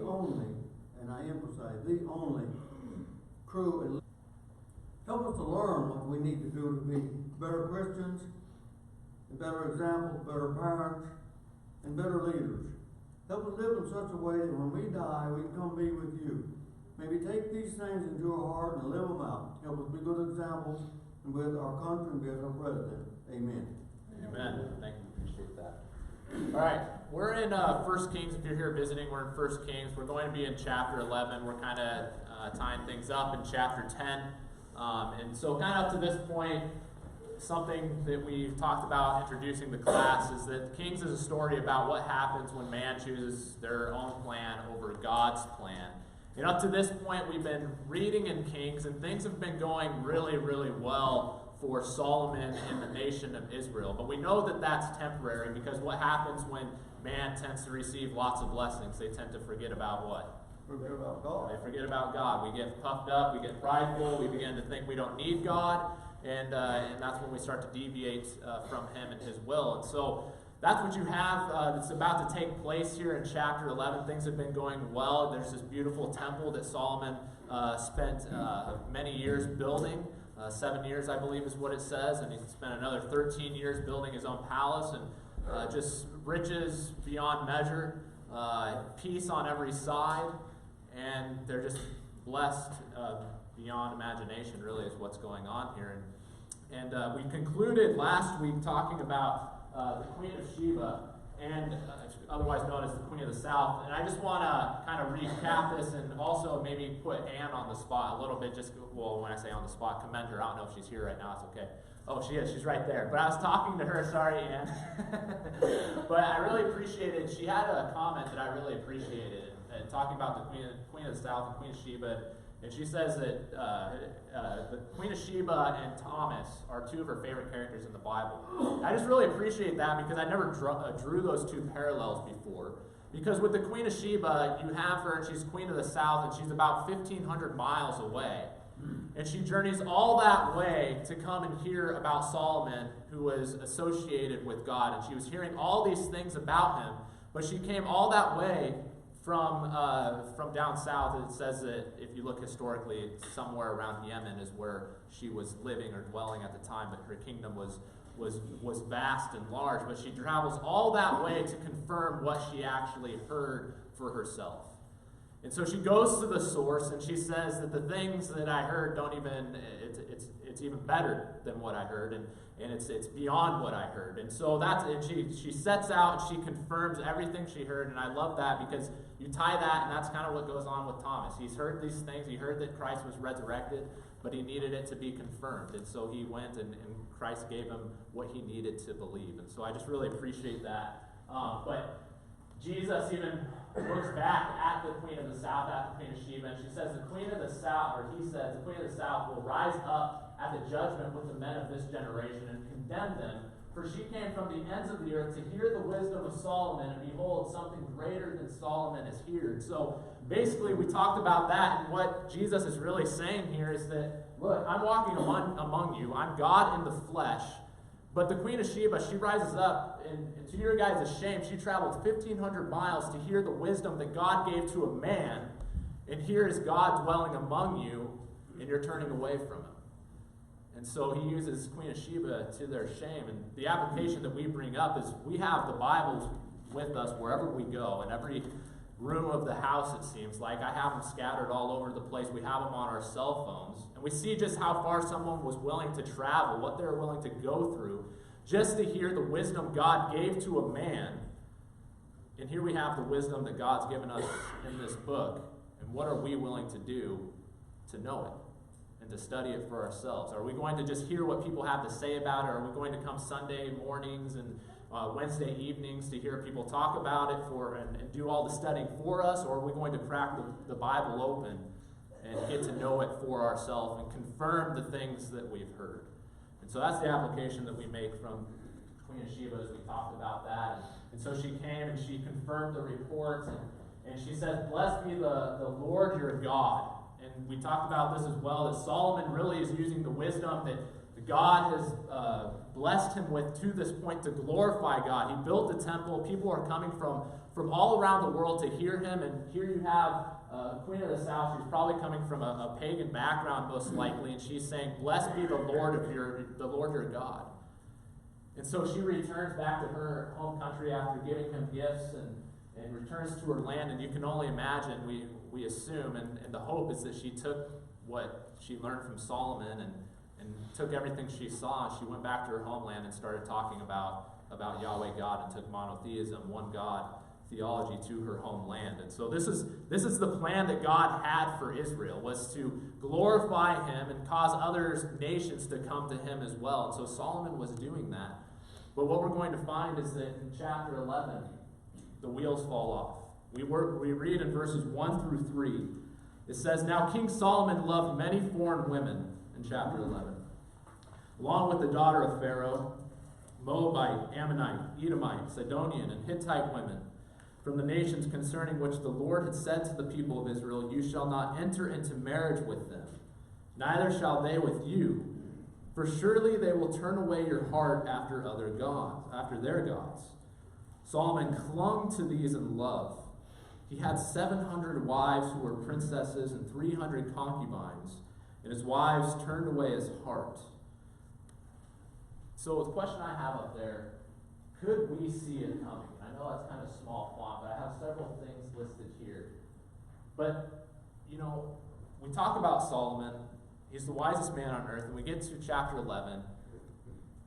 only, and I emphasize, the only true and help us to learn what we need to do to be better Christians, better examples, better parents, and better leaders. Help us live in such a way that when we die, we can come be with you. Maybe take these things into our heart and live them out. Help us be good examples with our country and with our president. Amen. Amen. Thank you. Appreciate that. All right. We're in 1 Kings. If you're here visiting, we're in 1 Kings. We're going to be in chapter 11. We're kind of tying things up in chapter 10. And so kind of up to this point, something that we've talked about introducing the class is that Kings is a story about what happens when man chooses their own plan over God's plan. And up to this point, we've been reading in Kings, and things have been going really, really well for Solomon and the nation of Israel. But we know that that's temporary, because what happens when man tends to receive lots of blessings? They tend to forget about what? Forget about God. They forget about God. We get puffed up, we get prideful, we begin to think we don't need God, and that's when we start to deviate from Him and His will. And so that's what you have that's about to take place here in chapter 11. Things have been going well. There's this beautiful temple that Solomon spent many years building. 7 years, I believe, is what it says. And he spent another 13 years building his own palace, and just riches beyond measure, peace on every side, and they're just blessed beyond imagination, really, is what's going on here. And we concluded last week talking about the Queen of Sheba, and otherwise known as the Queen of the South. And I just want to kind of recap this and also maybe put Anne on the spot a little bit. Well, when I say on the spot, commend her. I don't know if she's here right now. It's okay. Oh, she is. She's right there. But I was talking to her. Sorry, Anne. But I really appreciated. She had a comment that I really appreciated, and talking about the Queen of the South, the Queen of Sheba. And she says that the Queen of Sheba and Thomas are two of her favorite characters in the Bible. I just really appreciate that, because I never drew those two parallels before. Because with the Queen of Sheba, you have her, and she's Queen of the South, and she's about 1,500 miles away. And she journeys all that way to come and hear about Solomon, who was associated with God. And she was hearing all these things about him, but she came all that way from down south. It says that if you look historically, somewhere around Yemen is where she was living or dwelling at the time, but her kingdom was vast and large. But she travels all that way to confirm what she actually heard for herself. And so she goes to the source, and she says that the things that I heard don't even, it's even better than what I heard, and it's beyond what I heard. And so she sets out and she confirms everything she heard, and I love that, because you tie that, and that's kind of what goes on with Thomas. He's heard these things. He heard that Christ was resurrected, but he needed it to be confirmed. And so he went, and Christ gave him what he needed to believe. And so I just really appreciate that. But Jesus even looks back at the Queen of the South, at the Queen of Sheba, and she says, the Queen of the South, or he says, the Queen of the South will rise up at the judgment with the men of this generation and condemn them, for she came from the ends of the earth to hear the wisdom of Solomon, and behold, something greater than Solomon is here. So basically, we talked about that, and what Jesus is really saying here is that, look, I'm walking among you. I'm God in the flesh. But the Queen of Sheba, she rises up, and to your guys' shame, she traveled 1,500 miles to hear the wisdom that God gave to a man, and here is God dwelling among you, and you're turning away from him. And so he uses Queen of Sheba to their shame. And the application that we bring up is we have the Bibles with us wherever we go, in every room of the house, it seems like. I have them scattered all over the place. We have them on our cell phones. And we see just how far someone was willing to travel, what they were willing to go through, just to hear the wisdom God gave to a man. And here we have the wisdom that God's given us in this book. And what are we willing to do to know it and to study it for ourselves? Are we going to just hear what people have to say about it? Or are we going to come Sunday mornings and Wednesday evenings to hear people talk about it and do all the studying for us? Or are we going to crack the Bible open and get to know it for ourselves and confirm the things that we've heard? And so that's the application that we make from Queen of Sheba as we talked about that. And so she came and she confirmed the reports, and she said, blessed be the Lord your God. And we talked about this as well, that Solomon really is using the wisdom that God has blessed him with to this point to glorify God. He built the temple. People are coming from from all around the world to hear him. And here you have Queen of the South. She's probably coming from a pagan background, most likely, and she's saying, "Blessed be the Lord your God." And so she returns back to her home country after giving him gifts and returns to her land. And you can only imagine, we assume, and the hope is that she took what she learned from Solomon and took everything she saw, and she went back to her homeland and started talking about Yahweh God and took monotheism, one God theology to her homeland. And so this is the plan that God had for Israel, was to glorify him and cause other nations to come to him as well. And so Solomon was doing that. But what we're going to find is that in chapter 11, the wheels fall off. We read in verses 1 through 3. It says, "Now King Solomon loved many foreign women," in chapter 11, "along with the daughter of Pharaoh, Moabite, Ammonite, Edomite, Sidonian, and Hittite women, from the nations concerning which the Lord had said to the people of Israel, 'You shall not enter into marriage with them, neither shall they with you, for surely they will turn away your heart after their gods.' Solomon clung to these in love. He had 700 wives who were princesses and 300 concubines, and his wives turned away his heart." So the question I have up there, could we see it coming? I know that's kind of small font, but I have several things listed here. But, we talk about Solomon. He's the wisest man on earth, and we get to chapter 11,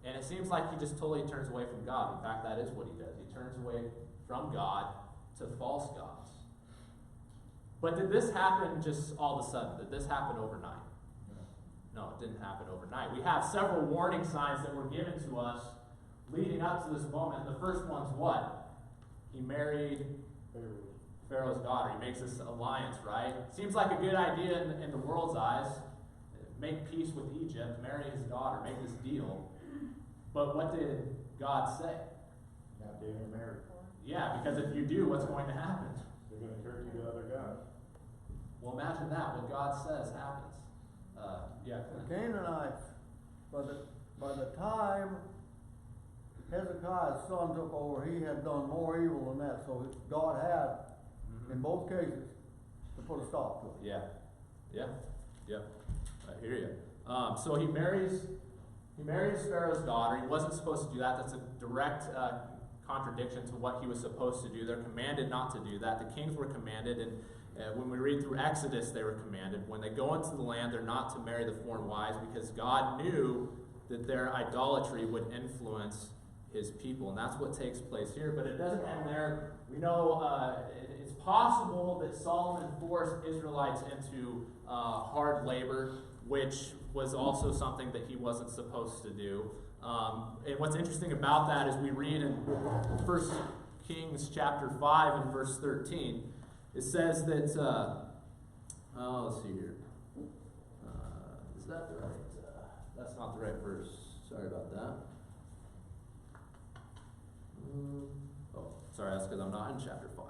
and it seems like he just totally turns away from God. In fact, that is what he does. He turns away from God to false gods. But did this happen just all of a sudden? Did this happen overnight? No, it didn't happen overnight. We have several warning signs that were given to us leading up to this moment. The first one's what? He married Pharaoh's daughter. He makes this alliance, right? Seems like a good idea in the world's eyes. Make peace with Egypt, marry his daughter, make this deal. But what did God say? Not being married. Yeah, because if you do, what's going to happen? They're going to turn you to other gods. Well, imagine that. What God says happens. The Canaanites, by the time Hezekiah's son took over, he had done more evil than that. So God had, in both cases, to put a stop to it. Yeah. I hear you. So he marries Pharaoh's daughter. He wasn't supposed to do that. That's a direct contradiction to what he was supposed to do. They're commanded not to do that. The kings were commanded, and when we read through Exodus, they were commanded. When they go into the land, they're not to marry the foreign wives because God knew that their idolatry would influence his people, and that's what takes place here. But it doesn't end there. We know it's possible that Solomon forced Israelites into hard labor, which was also something that he wasn't supposed to do. And what's interesting about that is we read in 1 Kings chapter 5 and verse 13, it says that, let's see here. Is that the right? That's not the right verse. Sorry about that. Sorry, that's because I'm not in chapter 5.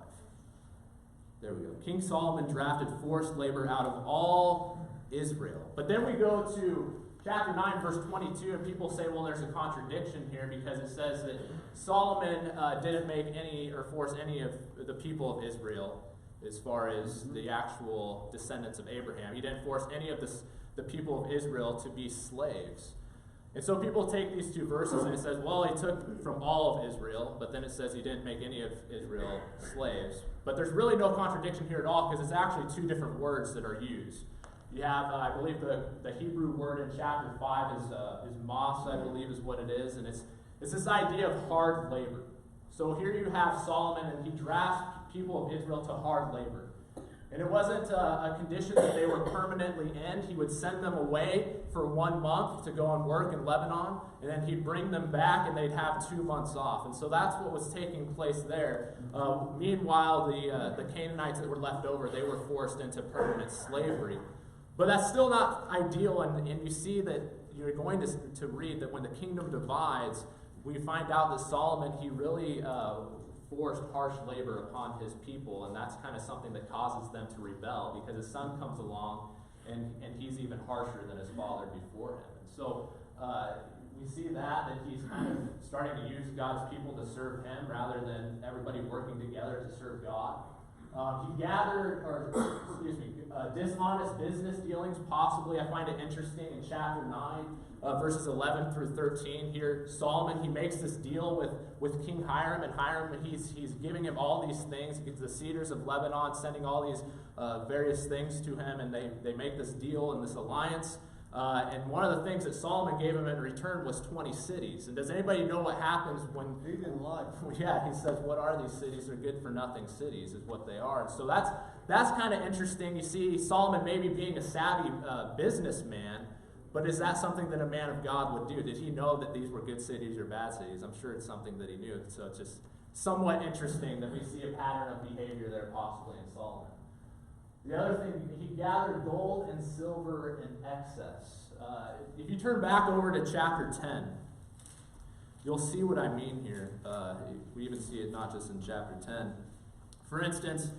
There we go. King Solomon drafted forced labor out of all Israel. But then we go to chapter 9, verse 22, and people say, well, there's a contradiction here because it says that Solomon didn't make any or force any of the people of Israel as far as the actual descendants of Abraham. He didn't force any of the people of Israel to be slaves. And so people take these two verses and it says, well, he took from all of Israel, but then it says he didn't make any of Israel slaves. But there's really no contradiction here at all because it's actually two different words that are used. You have, I believe the Hebrew word in chapter 5 is mas, I believe is what it is, and it's this idea of hard labor. So here you have Solomon, and he drafts people of Israel to hard labor. And it wasn't a condition that they were permanently in. He would send them away for 1 month to go and work in Lebanon, and then he'd bring them back, and they'd have 2 months off. And so that's what was taking place there. Meanwhile, the Canaanites that were left over, they were forced into permanent slavery. But that's still not ideal, and you see that you're going to read that when the kingdom divides, we find out that Solomon, he really forced harsh labor upon his people, and that's kind of something that causes them to rebel, because his son comes along, and he's even harsher than his father before him. And so we see that he's kind of starting to use God's people to serve him rather than everybody working together to serve God. He gathered, dishonest business dealings, possibly. I find it interesting in chapter 9, verses 11 through 13. Here, Solomon, he makes this deal with King Hiram, and Hiram, he's giving him all these things. He gets the cedars of Lebanon, sending all these various things to him, and they make this deal and this alliance. And one of the things that Solomon gave him in return was 20 cities. And does anybody know what happens when... He didn't like it. Yeah, he says, what are these cities? They're good-for-nothing cities is what they are. And so that's kind of interesting. You see Solomon maybe being a savvy businessman, but is that something that a man of God would do? Did he know that these were good cities or bad cities? I'm sure it's something that he knew. So it's just somewhat interesting that we see a pattern of behavior there possibly in Solomon. The other thing, he gathered gold and silver in excess. If you turn back over to chapter 10, you'll see what I mean here. We even see it not just in chapter 10. For instance,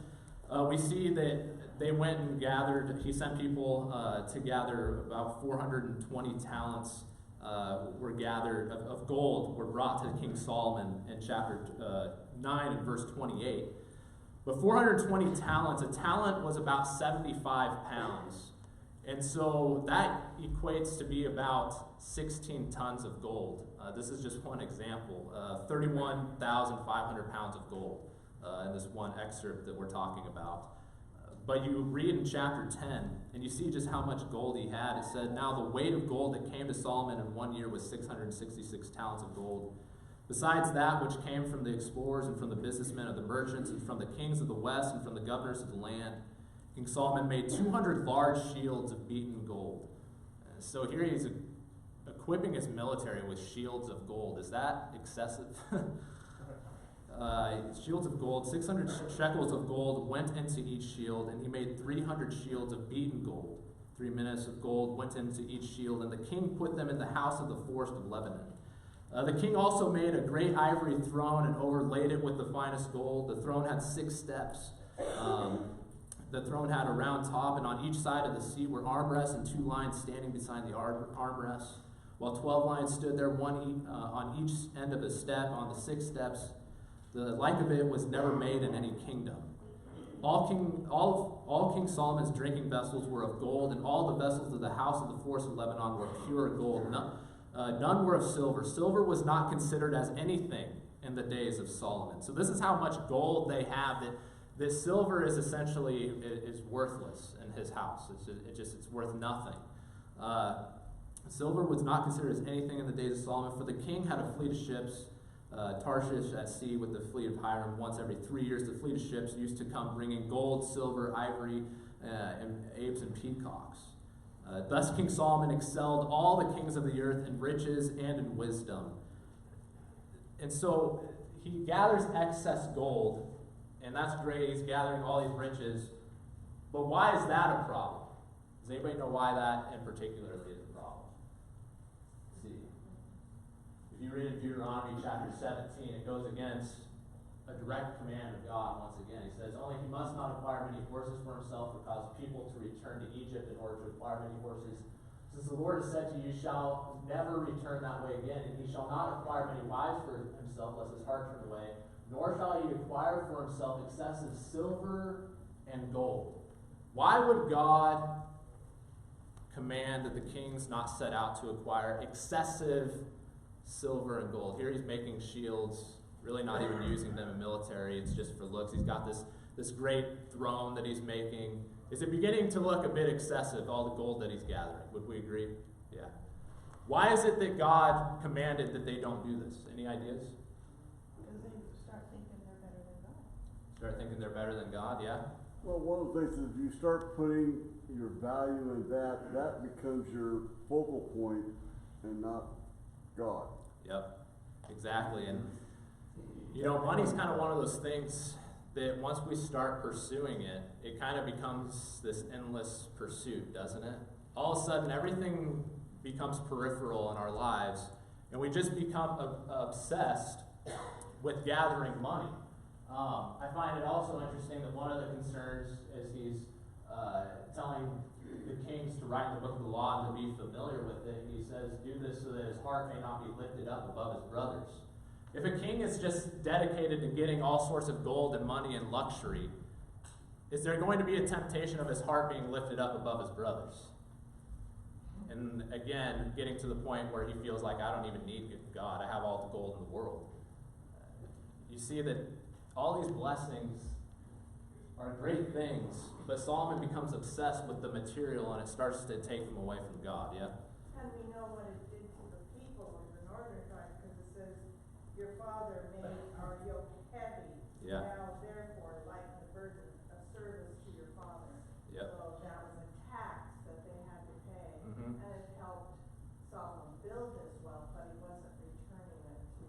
we see that they went and gathered, he sent people to gather about 420 talents were gathered of gold were brought to King Solomon in chapter 9 and verse 28. But 420 talents, a talent was about 75 pounds. And so that equates to be about 16 tons of gold. This is just one example. 31,500 pounds of gold in this one excerpt that we're talking about. But you read in chapter 10, and you see just how much gold he had. It said, now the weight of gold that came to Solomon in 1 year was 666 talents of gold. Besides that which came from the explorers and from the businessmen of the merchants and from the kings of the west and from the governors of the land, King Solomon made 200 large shields of beaten gold. So here he's equipping his military with shields of gold. Is that excessive? Shields of gold, 600 shekels of gold went into each shield, and he made 300 shields of beaten gold. 3 minas of gold went into each shield, and the king put them in the house of the forest of Lebanon. The king also made a great ivory throne and overlaid it with the finest gold. The throne had 6 steps. The throne had a round top, and on each side of the seat were armrests and 2 lions standing beside the armrests, while 12 lions stood there, one on each end of a step. On the 6 steps, the like of it was never made in any kingdom. All King Solomon's drinking vessels were of gold, and all the vessels of the house of the forest of Lebanon were pure gold. None were of silver. Silver was not considered as anything in the days of Solomon. So this is how much gold they have, that silver is essentially is worthless in his house. It's worth nothing. Silver was not considered as anything in the days of Solomon, for the king had a fleet of ships, Tarshish at sea with the fleet of Hiram. Once every 3 years, the fleet of ships used to come bringing gold, silver, ivory, and apes and peacocks. Thus King Solomon excelled all the kings of the earth in riches and in wisdom. And so he gathers excess gold, and that's great. He's gathering all these riches. But why is that a problem? Does anybody know why that in particular is a problem? Let's see. If you read in Deuteronomy chapter 17, it goes against a direct command of God once again. He says, only he must not acquire many horses for himself or cause people to return to Egypt in order to acquire many horses. Since the Lord has said to you, you shall never return that way again, and he shall not acquire many wives for himself, lest his heart turn away, nor shall he acquire for himself excessive silver and gold. Why would God command that the kings not set out to acquire excessive silver and gold? Here he's making shields, really not even using them in military. It's just for looks. He's got this great throne that he's making. Is it beginning to look a bit excessive, all the gold that he's gathering? Would we agree? Yeah. Why is it that God commanded that they don't do this? Any ideas? Because they start thinking they're better than God. Start thinking they're better than God, yeah? Well, one of the things is if you start putting your value in that becomes your focal point and not God. Yep, exactly. And you know, money's kind of one of those things that once we start pursuing it, it kind of becomes this endless pursuit, doesn't it? All of a sudden, everything becomes peripheral in our lives, and we just become obsessed with gathering money. I find it also interesting that one of the concerns as he's telling the kings to write the book of the law and to be familiar with it. He says, do this so that his heart may not be lifted up above his brothers. If a king is just dedicated to getting all sorts of gold and money and luxury, is there going to be a temptation of his heart being lifted up above his brothers? And again, getting to the point where he feels like, I don't even need God. I have all the gold in the world. You see that all these blessings are great things, but Solomon becomes obsessed with the material and it starts to take him away from God, yeah? And we know what it did to the people in the northern tribes, because it says, your father made our yoke heavy. Yeah. Now therefore lighten the burden of service to your father. Yep. So that was a tax that they had to pay. Mhm. And it helped Solomon build his wealth, but he wasn't returning it to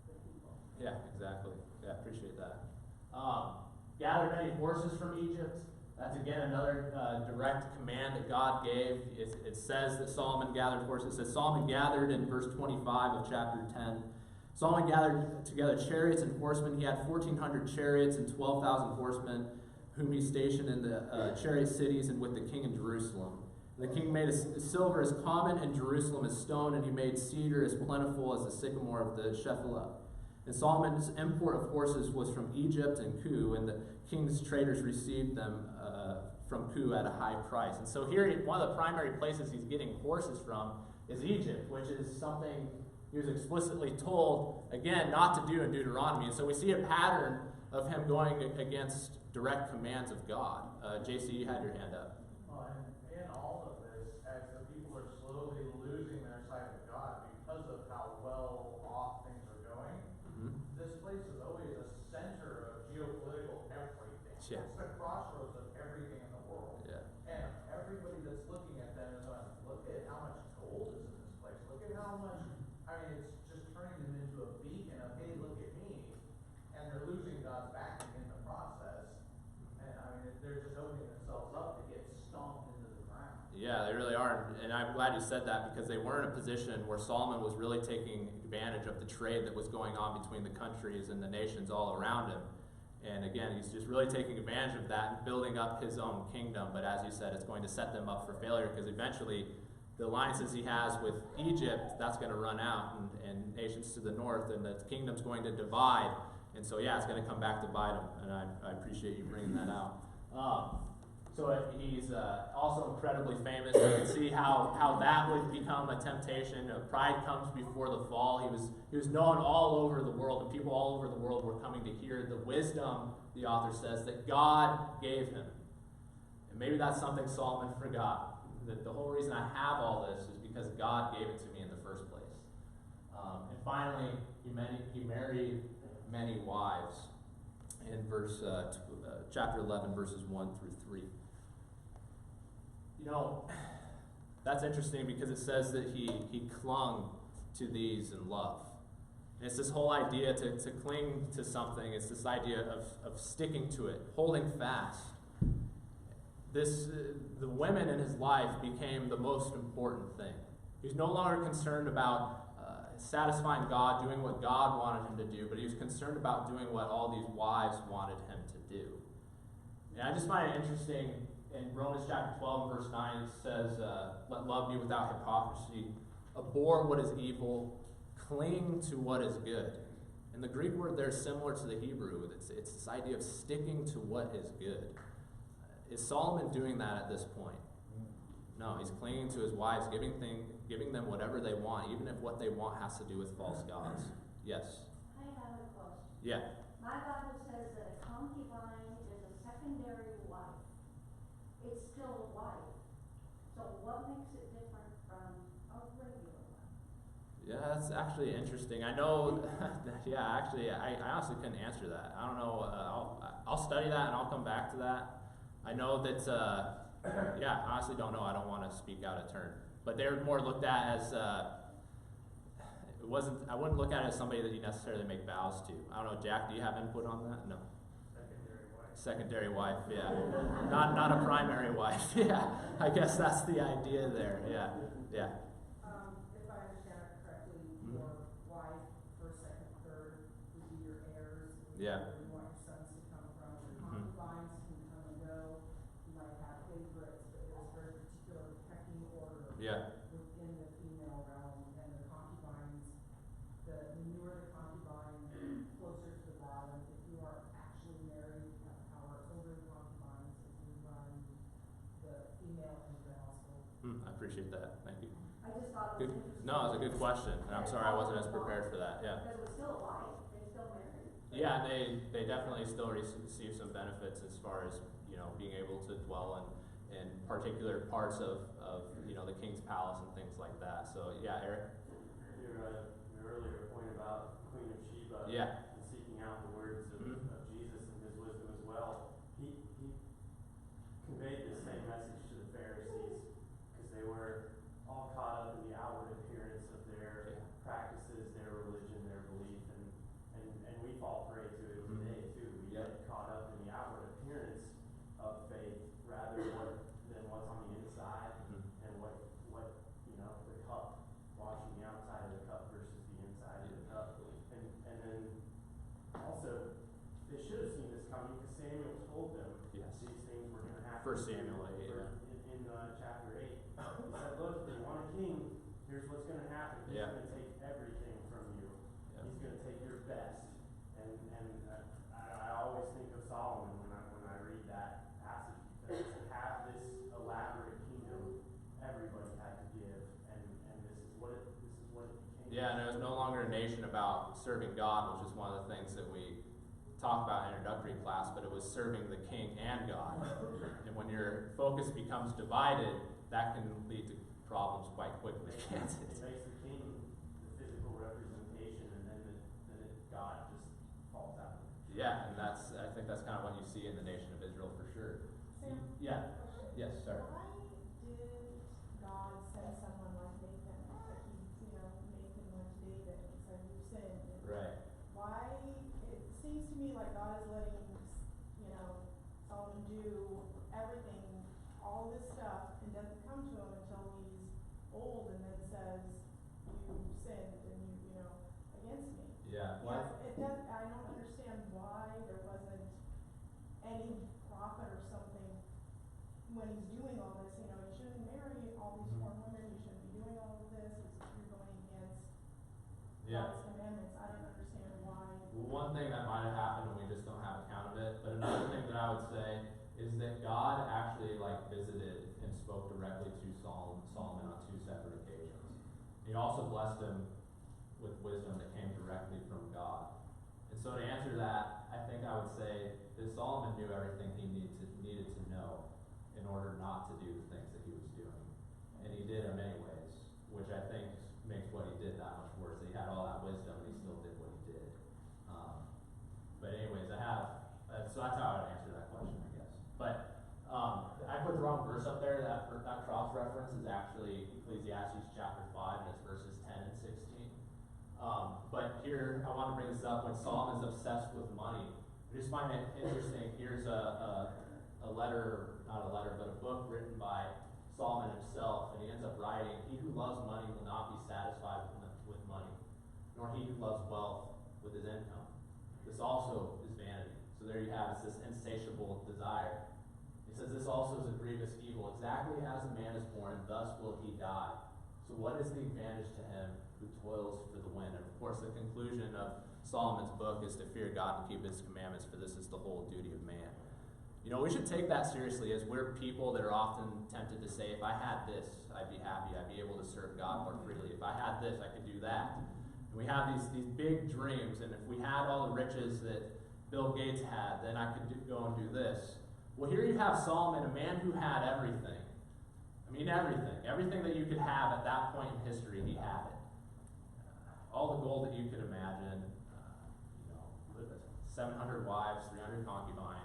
the people. Yeah, exactly. Yeah, appreciate that. Gather many horses from Egypt. That's again another direct command that God gave. It says that Solomon gathered horses. It says Solomon gathered in verse 25 of chapter 10. Solomon gathered together chariots and horsemen. He had 1,400 chariots and 12,000 horsemen, whom he stationed in the chariot cities and with the king in Jerusalem. The king made silver as common in Jerusalem as stone, and he made cedar as plentiful as the sycamore of the Shephelah. And Solomon's import of horses was from Egypt and Kue, and the king's traders received them from Kue at a high price. And so here, one of the primary places he's getting horses from is Egypt, which is something he was explicitly told, again, not to do in Deuteronomy. And so we see a pattern of him going against direct commands of God. JC, you had your hand up. Well, and in all of this, as the people are slowly losing their sight of God because of how well off things are going, this place is always a center of geopolitical everything. Yeah. It's the crossroads of everything in the world. Yeah. And everybody that's looking at them is going, look at how much gold is in this place. Look at how much, I mean, it's just turning them into a beacon of, hey, look at me. And they're losing God's backing in the process. And I mean, they're just opening themselves up to get stomped into the ground. Yeah, they really are. And I'm glad you said that, because they were in a position where Solomon was really taking advantage of the trade that was going on between the countries and the nations all around him. And again, he's just really taking advantage of that and building up his own kingdom. But as you said, it's going to set them up for failure, because eventually the alliances he has with Egypt, that's going to run out, and nations to the north, and the kingdom's going to divide. And so, yeah, it's going to come back to bite him. And I appreciate you bringing that out. So he's also incredibly famous. You can see how that would become a temptation. Pride comes before the fall. He was known all over the world, and people all over the world were coming to hear the wisdom, the author says, that God gave him. And maybe that's something Solomon forgot. That the whole reason I have all this is because God gave it to me in the first place. And finally, he married many wives in chapter 11, verses 1 through 3. You know, that's interesting, because it says that he clung to these in love. And it's this whole idea to cling to something. It's this idea of sticking to it, holding fast. The women in his life became the most important thing. He was no longer concerned about satisfying God, doing what God wanted him to do, but he was concerned about doing what all these wives wanted him to do. And I just find it interesting. In Romans chapter 12 and verse 9, it says, let love be without hypocrisy. Abhor what is evil. Cling to what is good. And the Greek word there is similar to the Hebrew. It's this idea of sticking to what is good. Is Solomon doing that at this point? No, he's clinging to his wives, giving them whatever they want, even if what they want has to do with false gods. Yes? I have a question. Yeah. My Bible says that a concubine is a secondary wife. It's still a wife. So what makes it different from a regular wife? Yeah, that's actually interesting. I know, yeah, actually, I honestly couldn't answer that. I don't know. I'll study that and I'll come back to that. I know that, yeah, I honestly don't know. I don't want to speak out of turn. But they're more looked at as, I wouldn't look at it as somebody that you necessarily make vows to. I don't know, Jack, do you have input on that? No. Secondary wife, yeah. Not a primary wife, yeah. I guess that's the idea there, yeah. If I understand it correctly, your wife, first, second, third, would be your heirs. Yeah. You want your sons to come from. Your concubines can come and go. You might appreciate that. Thank you. I just thought it Good. was interesting. No, it's a good question, and I'm sorry I wasn't as prepared for that. Yeah. Because it was still a wife, they still married. Yeah, and they definitely still receive some benefits as far as, you know, being able to dwell in particular parts of you know, the king's palace and things like that. So yeah, Eric. Your earlier point about Queen of Sheba Yeah. and seeking out the words of, Mhm. of Jesus and his wisdom as well. He conveyed the same message to the Pharisees because they were all caught up in the outward appearance of their practices, their religion, their belief, and we fall prey to it Mhm. today too. We Yep. get caught up in the outward appearance of faith rather than what's on the inside. Mhm. And what you know, the cup, watching the outside of the cup versus the inside of the cup. And then also, they should have seen this coming because Samuel told them Yes. these things were going to happen. 1 Samuel 8, In chapter 8. He said, look, they want a king, here's what's going to happen. He's Yeah. going to take everything from you. Yeah. He's going to take your best. And I always think of Solomon when I read that passage because to have this elaborate kingdom, everybody had to give, and this is what it became. Yeah, and it was no longer a nation about serving God, which is one of the things that we talk about in introductory class, but it was serving the king and God. And when your focus becomes divided, that can lead to problems quite quickly, can't It it? makes the king the physical representation, and then God just falls out. Yeah, and I think that's kind of what you see in the nation of Israel for sure. Sam? Yeah. Yes, sorry. Why did God send someone like Nathan, like Nathan went to David and said, you sinned? And Right. why, it seems to me like God is letting, Solomon do everything, all this stuff, and doesn't come to him until he's old and then says, you sinned and against me. Yeah. Yes, it does, I don't understand why there wasn't any prophet or something when he's doing all this, you shouldn't marry all these foreign women, you shouldn't be doing all of this, you're going against Yeah. God's commandments, I don't understand why. Well, one thing that might have happened, and we just don't have account of it, but another thing that I would say is that God actually visited and spoke directly to Solomon on 2 separate occasions. He also blessed him with wisdom that came directly from God. And so to answer that, I think I would say that Solomon knew everything he needed to know in order not to do the things that he was doing. And he did in many ways, which I think makes what he did that much worse. He had all that wisdom and he still did what he did. But anyways, so that's how I would answer that question, I guess. But I put the wrong verse up there. That cross reference is actually Ecclesiastes chapter 5, and it's verses 10 and 16. But here, I want to bring this up when Solomon is obsessed with money. I just find it interesting. Here's a letter, not a letter, but a book written by Solomon himself, and he ends up writing, "He who loves money will not be satisfied with money, nor he who loves wealth with his income. This also is vanity." So there you have it, it's this insatiable desire. He says, "This also is a grievous evil. Exactly as a man is born, thus will he die. So what is the advantage to him who toils for the wind?" And of course, the conclusion of Solomon's book is to fear God and keep his commandments, for this is the whole duty of man. We should take that seriously, as we're people that are often tempted to say, if I had this, I'd be happy, I'd be able to serve God more freely. If I had this, I could do that. And we have these big dreams, and if we had all the riches that Bill Gates had, then I could go and do this. Well, here you have Solomon, a man who had everything. I mean, everything. Everything that you could have at that point in history, he had it. All the gold that you could imagine, 700 wives, 300 concubines.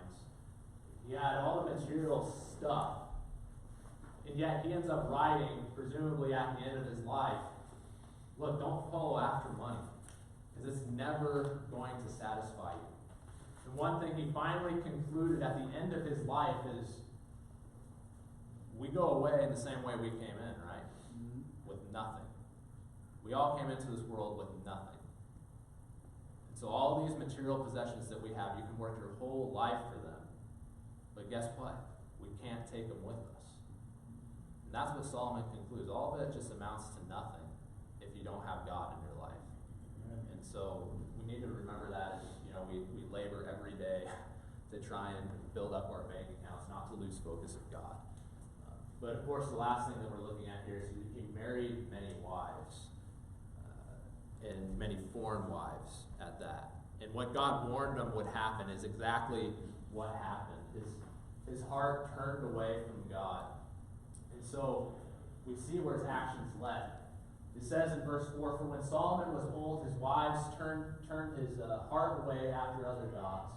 He had all the material stuff. And yet he ends up writing, presumably at the end of his life, look, don't follow after money, because it's never going to satisfy you. And one thing he finally concluded at the end of his life is, we go away in the same way we came in, right? Mm-hmm. With nothing. We all came into this world with nothing. And so all these material possessions that we have, you can work your whole life for them. But guess what? We can't take them with us. And that's what Solomon concludes. All of it just amounts to nothing if you don't have God in your life. And so we need to remember that as, we labor every day to try and build up our bank accounts, not to lose focus of God. But of course, the last thing that we're looking at here is he married many wives, and many foreign wives at that. And what God warned him would happen is exactly what happened. His heart turned away from God. And so we see where his actions led. It says in verse 4, "For when Solomon was old, his wives turned his heart away after other gods.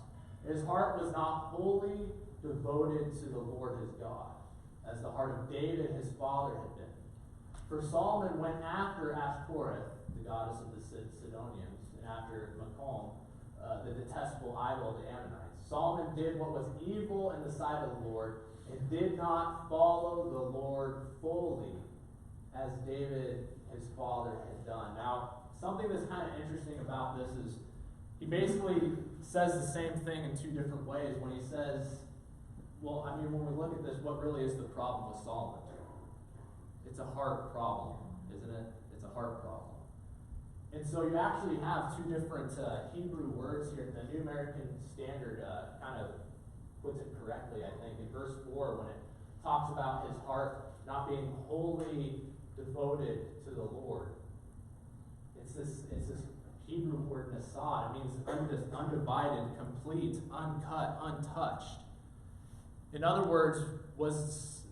His heart was not wholly devoted to the Lord his God, as the heart of David his father had been. For Solomon went after Ashtoreth, the goddess of the Sidonians, and after Macom, the detestable idol of the Ammonites. Solomon did what was evil in the sight of the Lord, and did not follow the Lord fully, as David his father had done." Now, something that's kind of interesting about this is he basically says the same thing in two different ways when he says, well, I mean, when we look at this, what really is the problem with Solomon? It's a heart problem, isn't it? It's a heart problem. And so you actually have two different Hebrew words here. The New American Standard kind of puts it correctly, I think. In verse 4, when it talks about his heart not being wholly devoted to the Lord, it's this Hebrew word nasad. It means undivided, complete, uncut, untouched. In other words, was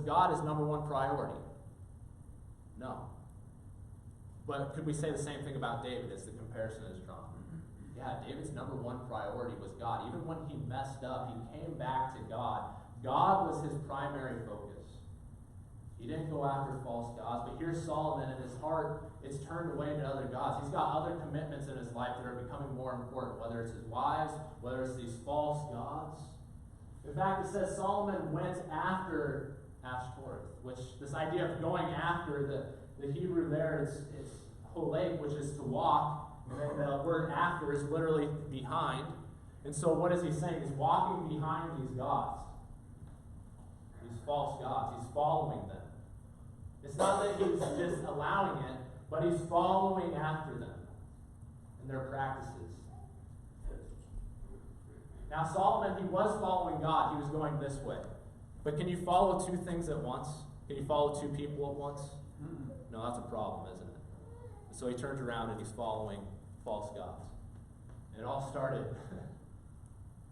God his number one priority? No. But could we say the same thing about David as the comparison is drawn? Yeah, David's number one priority was God. Even when he messed up, he came back to God. God was his primary focus. He didn't go after false gods. But here's Solomon, and his heart is turned away to other gods. He's got other commitments in his life that are becoming more important, whether it's his wives, whether it's these false gods. In fact, it says Solomon went after Ashtoreth, which this idea of going after, the Hebrew there, it's holek, which is to walk, and then the word after is literally behind. And so what is he saying? He's walking behind these gods, these false gods. He's following them. It's not that he's just allowing it, but he's following after them and their practices. Now Solomon, he was following God. He was going this way. But can you follow two things at once? Can you follow two people at once? No, that's a problem, isn't it? And so he turns around and he's following false gods. And it all started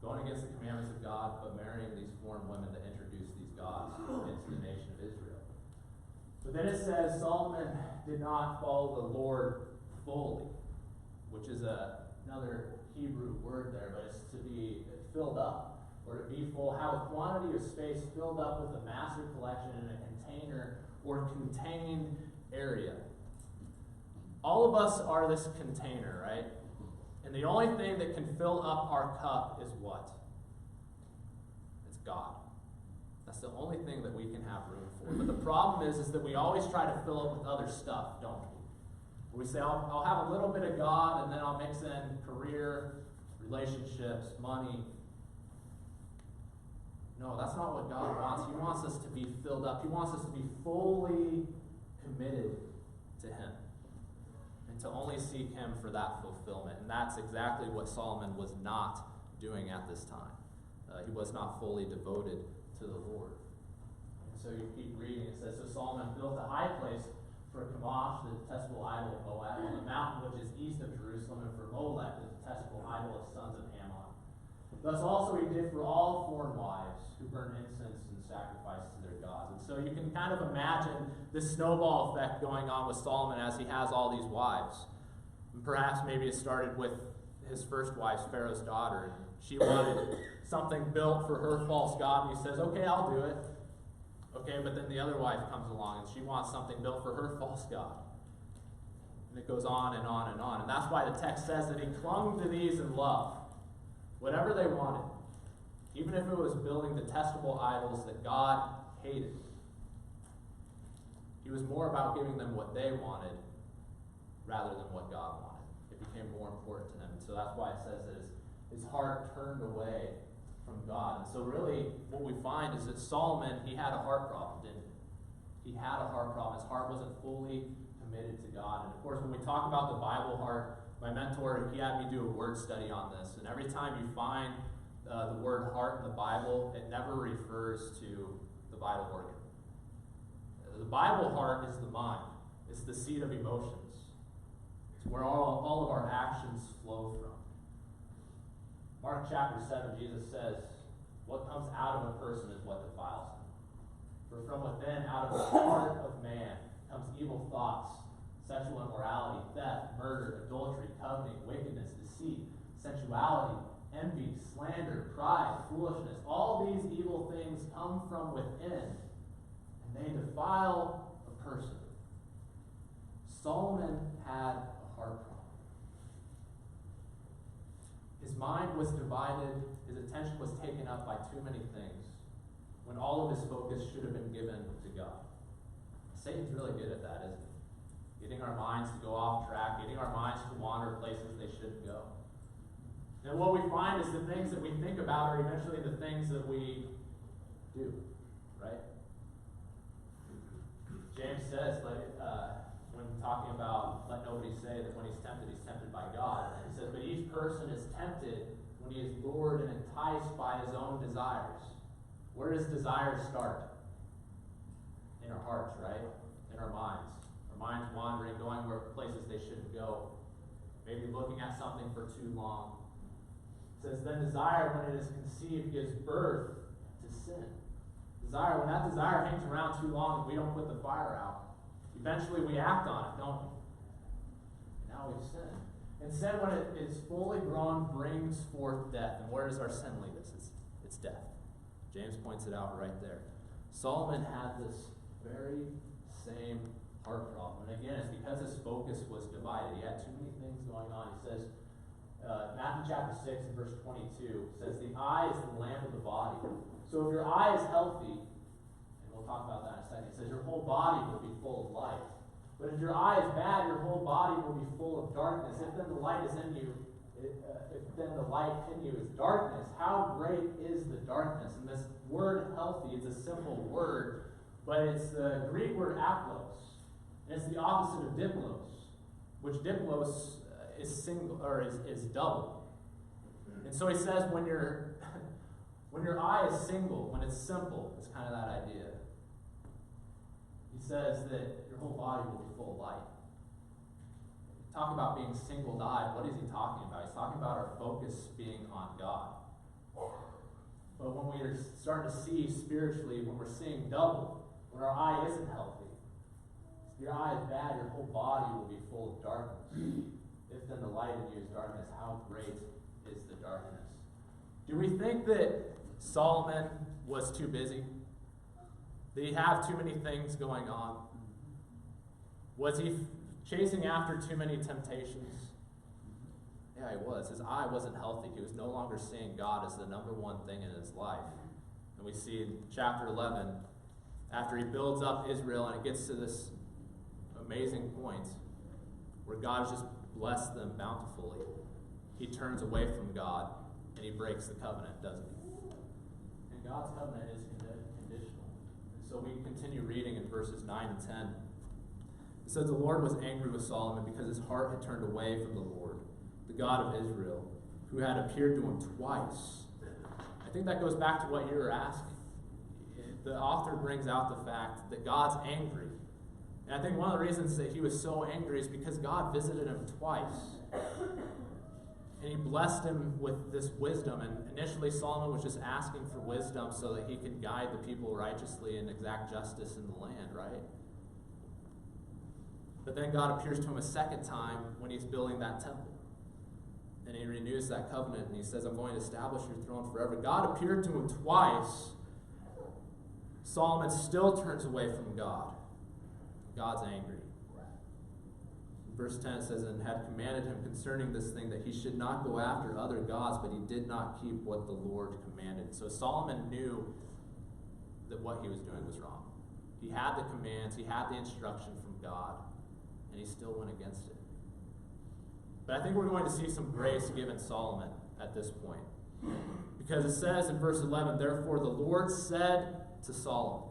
going against the commandments of God, but marrying these foreign women that introduced these gods into the nation of Israel. But then it says Solomon did not follow the Lord fully, which is another Hebrew word there, but it's to be filled up, or to be full, have a quantity of space filled up with a massive collection in a container or contained area. All of us are this container, right? And the only thing that can fill up our cup is what? It's God. That's the only thing that we can have room for. But the problem is that we always try to fill it with other stuff, don't we? We say, I'll have a little bit of God, and then I'll mix in career, relationships, money. No, that's not what God wants. He wants us to be filled up. He wants us to be fully committed to Him and to only seek Him for that fulfillment. And that's exactly what Solomon was not doing at this time. He was not fully devoted to the Lord. And so you keep reading. It says, "So Solomon built a high place for Chemosh, the detestable idol of Moab, on the mountain which is east of Jerusalem, and for Molech, the detestable idol of sons of Ammon. Thus also he did for all foreign wives who burn incense and sacrifice to their gods." And so you can kind of imagine this snowball effect going on with Solomon as he has all these wives. And perhaps maybe it started with his first wife, Pharaoh's daughter, and she wanted something built for her false god, and he says, "Okay, I'll do it." Okay, but then the other wife comes along and she wants something built for her false god. And it goes on and on and on. And that's why the text says that he clung to these in love. Whatever they wanted. Even if it was building detestable idols that God hated. He was more about giving them what they wanted rather than what God wanted. It became more important to him. And so that's why it says that his heart turned away from God. And so really what we find is that Solomon, he had a heart problem, didn't he? He had a heart problem. His heart wasn't fully committed to God. And of course, when we talk about the Bible heart, my mentor, he had me do a word study on this. And every time you find the word heart in the Bible, it never refers to the vital organ. The Bible heart is the mind. It's the seat of emotions. It's where all of our actions flow from. Mark chapter 7, Jesus says, what comes out of a person is what defiles him. For from within, out of the heart of man, comes evil thoughts, sexual immorality, theft, murder, adultery, coveting, wickedness, deceit, sensuality, envy, slander, pride, foolishness. All these evil things come from within, and they defile a person. Solomon had a heart problem. His mind was divided, his attention was taken up by too many things, when all of his focus should have been given to God. Satan's really good at that, isn't he? Getting our minds to go off track, getting our minds to wander places they shouldn't go. And what we find is the things that we think about are eventually the things that we do, right? James says, when talking about let nobody say that when he's tempted by God. He says, but each person is tempted when he is lured and enticed by his own desires. Where does desire start? In our hearts, right? In our minds. Our minds wandering, going where places they shouldn't go. Maybe looking at something for too long. It says, then desire, when it is conceived, gives birth to sin. Desire, when that desire hangs around too long and we don't put the fire out, eventually we act on it, don't we? And now we sin. And sin, when it is fully grown, brings forth death. And where does our sin lead us? It's death. James points it out right there. Solomon had this very same heart problem. And again, it's because his focus was divided. He had too many things going on. He says, Matthew chapter 6 and verse 22 says, the eye is the lamp of the body. So if your eye is healthy, and we'll talk about that in a second, it says your whole body will be full of light. But if your eye is bad, your whole body will be full of darkness. If then the light is in you, if then the light in you is darkness, how great is the darkness? And this word healthy is a simple word, but it's the Greek word aplos. And it's the opposite of diplos, which diplos is single or is double. And so he says when your eye is single, when it's simple, it's kind of that idea. He says that your whole body will be full of light. Talk about being single-eyed. What is he talking about? He's talking about our focus being on God. But when we are starting to see spiritually, when we're seeing double, when our eye isn't healthy, if your eye is bad, your whole body will be full of darkness. If then the light in you is darkness, how great is the darkness? Do we think that Solomon was too busy? Did he have too many things going on? Was he chasing after too many temptations? Yeah, he was. His eye wasn't healthy. He was no longer seeing God as the number one thing in his life. And we see in chapter 11, after he builds up Israel, and it gets to this amazing point where God has just blessed them bountifully, he turns away from God and he breaks the covenant, doesn't he? And God's covenant is conditional. And so we continue reading in verses 9 and 10. It says, the Lord was angry with Solomon because his heart had turned away from the Lord, the God of Israel, who had appeared to him twice. I think that goes back to what you were asking. The author brings out the fact that God's angry. And I think one of the reasons that he was so angry is because God visited him twice. And he blessed him with this wisdom. And initially Solomon was just asking for wisdom so that he could guide the people righteously and exact justice in the land, right? But then God appears to him a second time when he's building that temple. And he renews that covenant and he says, I'm going to establish your throne forever. God appeared to him twice. Solomon still turns away from God. God's angry. Verse 10 says, and had commanded him concerning this thing that he should not go after other gods, but he did not keep what the Lord commanded. So Solomon knew that what he was doing was wrong. He had the commands, he had the instruction from God, and he still went against it. But I think we're going to see some grace given Solomon at this point. Because it says in verse 11, therefore the Lord said to Solomon.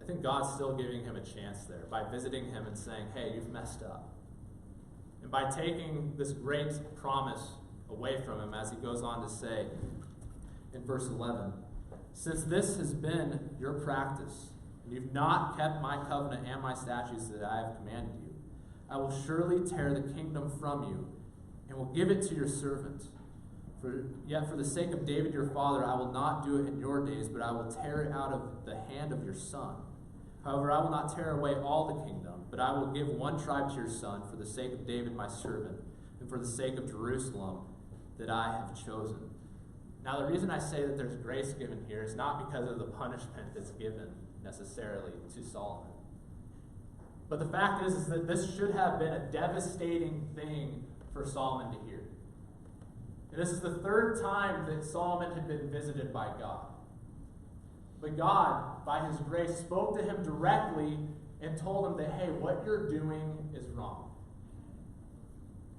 I think God's still giving him a chance there by visiting him and saying, hey, you've messed up. And by taking this great promise away from him, as he goes on to say in verse 11, since this has been your practice, and you've not kept my covenant and my statutes that I have commanded you, I will surely tear the kingdom from you and will give it to your servant. Yet for the sake of David your father, I will not do it in your days, but I will tear it out of the hand of your son. However, I will not tear away all the kingdom, but I will give one tribe to your son for the sake of David my servant, and for the sake of Jerusalem that I have chosen. Now, the reason I say that there's grace given here is not because of the punishment that's given necessarily to Solomon. But the fact is that this should have been a devastating thing for Solomon to hear. And this is the third time that Solomon had been visited by God. But God, by his grace, spoke to him directly and told him that, hey, what you're doing is wrong.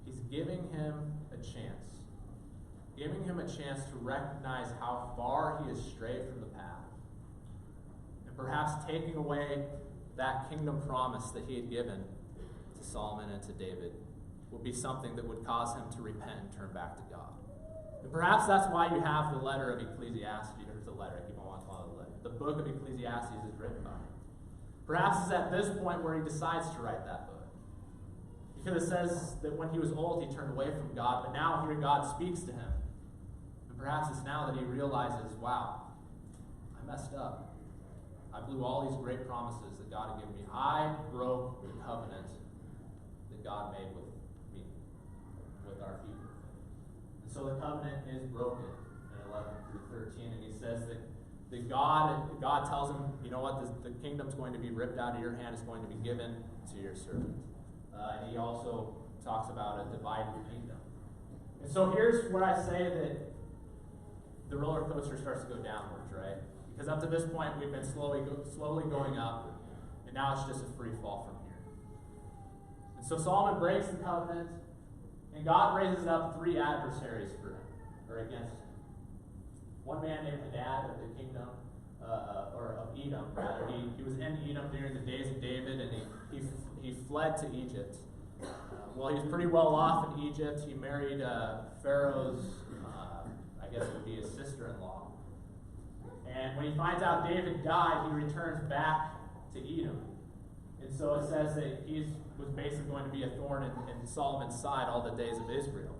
He's giving him a chance. Giving him a chance to recognize how far he has strayed from the path. And perhaps taking away that kingdom promise that he had given to Solomon and to David would be something that would cause him to repent and turn back to God. And perhaps that's why you have the letter of Ecclesiastes, or the letter, I keep on wanting to call it a letter. The book of Ecclesiastes is written by him. Perhaps it's at this point where he decides to write that book. Because it says that when he was old, he turned away from God, but now here God speaks to him. And perhaps it's now that he realizes, wow, I messed up. I blew all these great promises that God had given me. I broke the covenant that God made with me, with our people. And so the covenant is broken in 11 through 13, and he says that God tells him, you know what, the kingdom's going to be ripped out of your hand, it's going to be given to your servant. And he also talks about a divided kingdom. And so here's where I say that the roller coaster starts to go downwards, right? Because up to this point, we've been slowly going up, and now it's just a free fall from here. And so Solomon breaks the covenant, and God raises up 3 adversaries for him, or against him. One man named Hadad of the kingdom, or of Edom, rather. He was in Edom during the days of David, and he fled to Egypt. Well, he was pretty well off in Egypt. He married Pharaoh's, I guess it would be his sister-in-law. And when he finds out David died, he returns back to Edom. And so it says that he was basically going to be a thorn in Solomon's side all the days of Israel.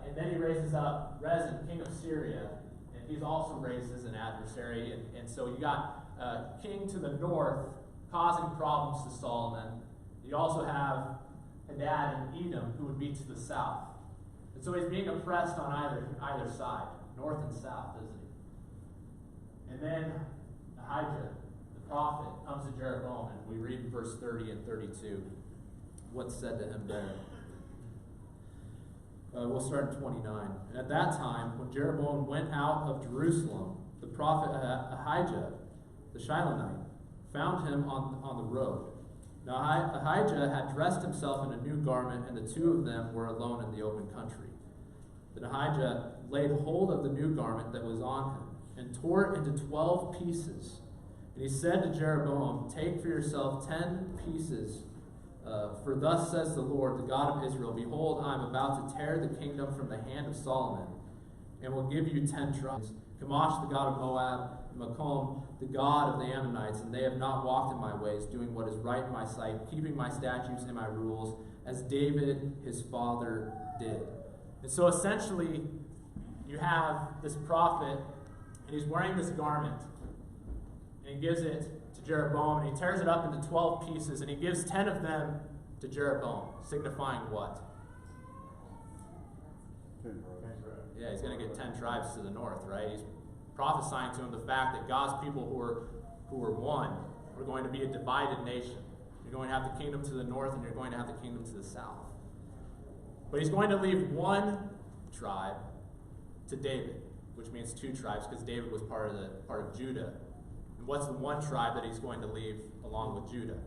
And then he raises up Rezin, king of Syria, and he's also raised as an adversary. And so you got a king to the north causing problems to Solomon. You also have Hadad and Edom, who would be to the south. And so he's being oppressed on either side, north and south, isn't he? And then Ahijah, the prophet, comes to Jeroboam, and we read in verse 30 and 32 what's said to him there. We'll start in 29. And at that time, when Jeroboam went out of Jerusalem, the prophet Ahijah, the Shilonite, found him on the road. Now Ahijah had dressed himself in a new garment, and the 2 of them were alone in the open country. Then Ahijah laid hold of the new garment that was on him, and tore it into 12 pieces. And he said to Jeroboam, take for yourself 10 pieces, for thus says the Lord, the God of Israel, behold, I am about to tear the kingdom from the hand of Solomon, and will give you 10 tribes. Chemosh, the god of Moab, and Macom, the god of the Ammonites, and they have not walked in my ways, doing what is right in my sight, keeping my statutes and my rules, as David his father did. And so essentially, you have this prophet, and he's wearing this garment, and he gives it to Jeroboam, and he tears it up into 12 pieces, and he gives 10 of them to Jeroboam, signifying what? Yeah, he's going to get 10 tribes to the north, right? He's prophesying to him the fact that God's people who are one are going to be a divided nation. You're going to have the kingdom to the north, and you're going to have the kingdom to the south. But he's going to leave one tribe to David, which means 2 tribes, because David was part of Judah. And what's the one tribe that he's going to leave along with Judah?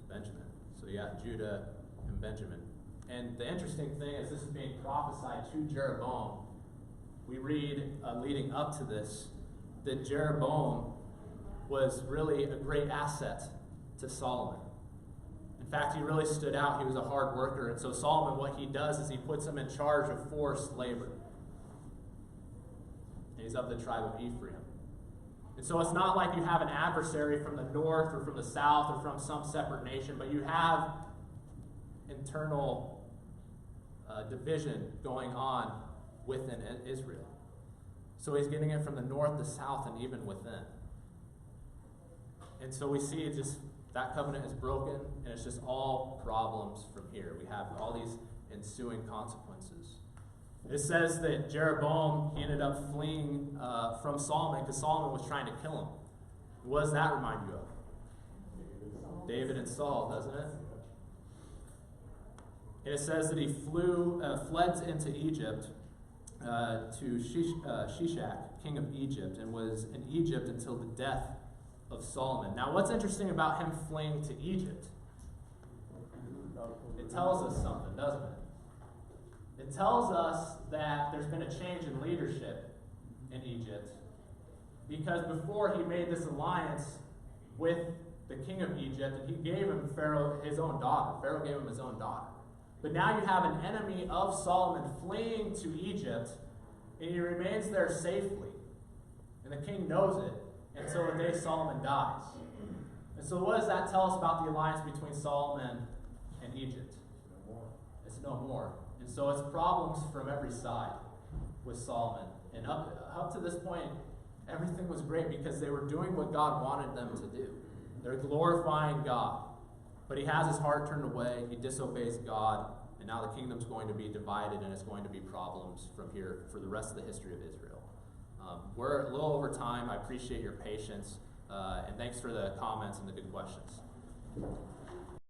Benjamin. So you have Judah and Benjamin. And the interesting thing is this is being prophesied to Jeroboam. We read, leading up to this, that Jeroboam was really a great asset to Solomon. In fact, he really stood out. He was a hard worker. And so Solomon, what he does is he puts him in charge of forced labor. And he's of the tribe of Ephraim. And so it's not like you have an adversary from the north or from the south or from some separate nation, but you have internal division going on within Israel. So he's getting it from the north, the south, and even within. And so we see it just, that covenant is broken, and it's just all problems from here. We have all these ensuing consequences. It says that Jeroboam, he ended up fleeing from Solomon because Solomon was trying to kill him. What does that remind you of? David and Saul, doesn't it? And it says that he fled into Egypt to Shishak, king of Egypt, and was in Egypt until the death of Solomon. Now, what's interesting about him fleeing to Egypt? It tells us something, doesn't it? It tells us that there's been a change in leadership in Egypt, because before he made this alliance with the king of Egypt, and he gave him Pharaoh his own daughter. Pharaoh gave him his own daughter. But now you have an enemy of Solomon fleeing to Egypt, and he remains there safely. And the king knows it until the day Solomon dies. And so what does that tell us about the alliance between Solomon and Egypt? It's no more. And so it's problems from every side with Solomon. And up to this point, everything was great because they were doing what God wanted them to do. They're glorifying God. But he has his heart turned away, he disobeys God, and now the kingdom's going to be divided, and it's going to be problems from here for the rest of the history of Israel. We're a little over time. I appreciate your patience, and thanks for the comments and the good questions.